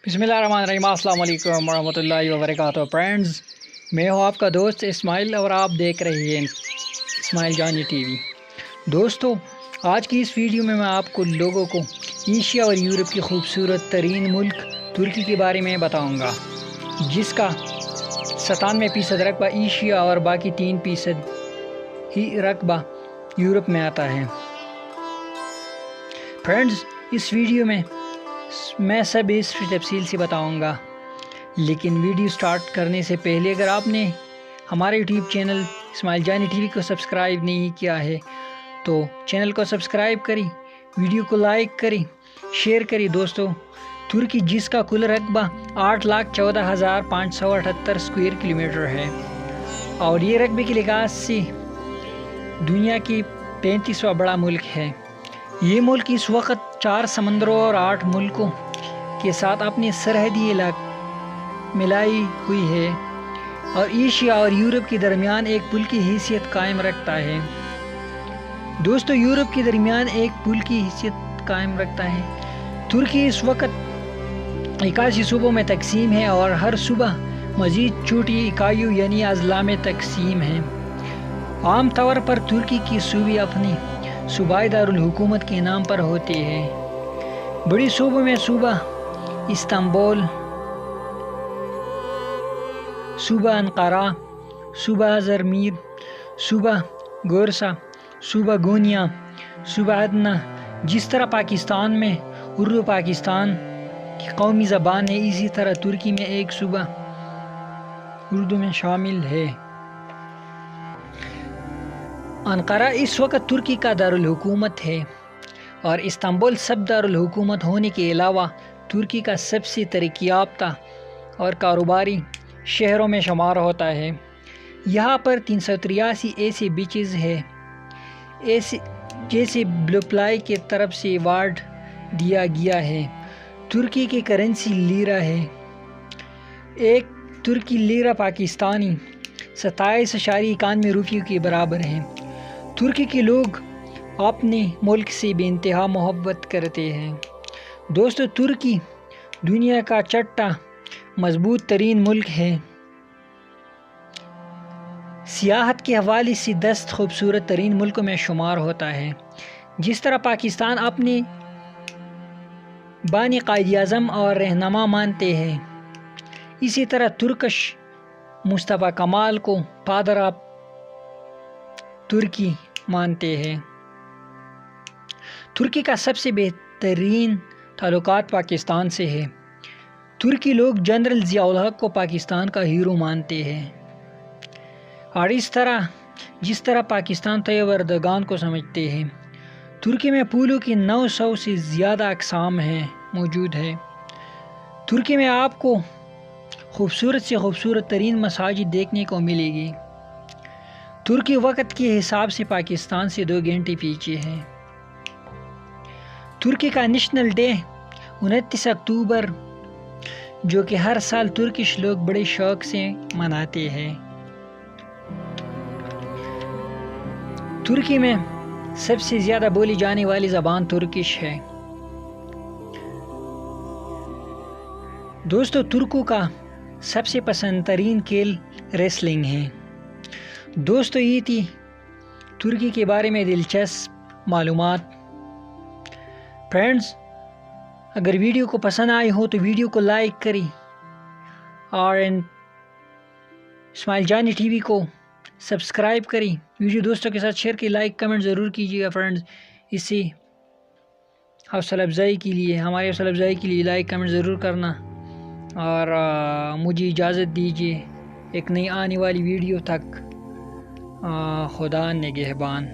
बिस्मिल्लाहिर्रहमानिर्रहीम। अस्सलाम वालेकुम रहमतुल्लाहि व बरकातहू। फ्रेंड्स, मैं हूं आपका दोस्त इस्माइल और आप देख रहे हैं इस्माइल जानी टीवी। दोस्तों, आज की इस वीडियो में मैं आपको लोगों को एशिया और यूरोप की खूबसूरत तरीन मुल्क तुर्की के बारे में बताऊंगा, जिसका 97% रकबा एशिया और बाकी 3% ही रकबा यूरोप में आता है। फ्रेंड्स, इस वीडियो में मैं सब इस तफसील से बताऊंगा, लेकिन वीडियो स्टार्ट करने से पहले अगर आपने हमारे यूट्यूब चैनल इस्माइल जानी टीवी को सब्सक्राइब नहीं किया है तो चैनल को सब्सक्राइब करें, वीडियो को लाइक करें, शेयर करें। दोस्तों, तुर्की जिसका कुल रकबा 8,14,578 स्क्वायर किलोमीटर है और ये रकबे के लिहाज से दुनिया की 35वां बड़ा मुल्क है। ये मुल्क इस वक्त 4 समंदरों और 8 मुल्कों के साथ अपने सरहदी इलाके मिलाई हुई है और एशिया और यूरोप के दरमियान एक पुल की हैसियत कायम रखता है। दोस्तों, यूरोप के दरमियान एक पुल की हैसियत कायम रखता है। तुर्की इस वक्त 81 सूबों में तकसीम है और हर सूबा मज़ीद छोटी इकाइयों यानी अज़ला में तकसीम है। आम तौर पर तुर्की की सूबे अपनी सूबाई दारुल हुकूमत के नाम पर होते हैं। बड़ी सूबों में सूबा इस्तांबुल, सूबा अंकारा, सूबा ज़रमीर, सूबा गोरसा, सूबा गोनिया, सूबा अदना। जिस तरह पाकिस्तान में उर्दू पाकिस्तान की कौमी ज़बान है, इसी तरह तुर्की में एक सूबा उर्दू में शामिल है। अंकारा इस वक्त तुर्की का दारुल हुकूमत है और इस्तांबुल सब दारुल हुकूमत होने के अलावा तुर्की का सबसे तरक्की याफ्ता और कारोबारी शहरों में शुमार होता है। यहाँ पर 383 ऐसे बीचेज़ है जैसे ब्लूप्लाई के तरफ से अवार्ड दिया गया है। तुर्की की करेंसी लीरा है। एक तुर्की लीरा पाकिस्तानी 27.91 रुपये के बराबर है। तुर्की के लोग अपने मुल्क से बेइंतहा मोहब्बत करते हैं। दोस्तों, तुर्की दुनिया का छठा मजबूत तरीन मुल्क है। सियाहत के हवाले से 10 खूबसूरत तरीन मुल्कों में शुमार होता है। जिस तरह पाकिस्तान अपने बानी कायद-ए-आज़म और रहनुमा मानते हैं, इसी तरह तुर्कश मुस्तफ़ा कमाल को फादर ऑफ तुर्की मानते हैं। तुर्की का सबसे बेहतरीन ताल्लुकात पाकिस्तान से है। तुर्की लोग जनरल ज़िया-उल हक को पाकिस्तान का हीरो मानते हैं और जिस तरह पाकिस्तान तैयब एर्दोगान को समझते हैं। तुर्की में फूलों की 900 से ज़्यादा अक़साम मौजूद है। तुर्की में आपको खूबसूरत से खूबसूरत तरीन मसाजिद देखने को मिलेगी। तुर्की वक्त के हिसाब से पाकिस्तान से 2 घंटे पीछे है। तुर्की का नेशनल डे 29 अक्टूबर, जो कि हर साल तुर्किश लोग बड़े शौक से मनाते हैं। तुर्की में सबसे ज़्यादा बोली जाने वाली ज़बान तुर्किश है। दोस्तों, तुर्कों का सबसे पसंद तरीन खेल रेसलिंग है। दोस्तों, ये थी तुर्की के बारे में दिलचस्प मालूमात। फ्रेंड्स, अगर वीडियो को पसंद आई हो तो वीडियो को लाइक करें और इस्माइल जानी टीवी को सब्सक्राइब करें। वीडियो दोस्तों के साथ शेयर की, लाइक कमेंट ज़रूर कीजिएगा। फ्रेंड्स, इससे हौसला अफजाई के लिए, हमारी हौसला अफजाई के लिए लाइक कमेंट ज़रूर करना और मुझे इजाज़त दीजिए एक नई आने वाली वीडियो तक। खुदा निगहबान।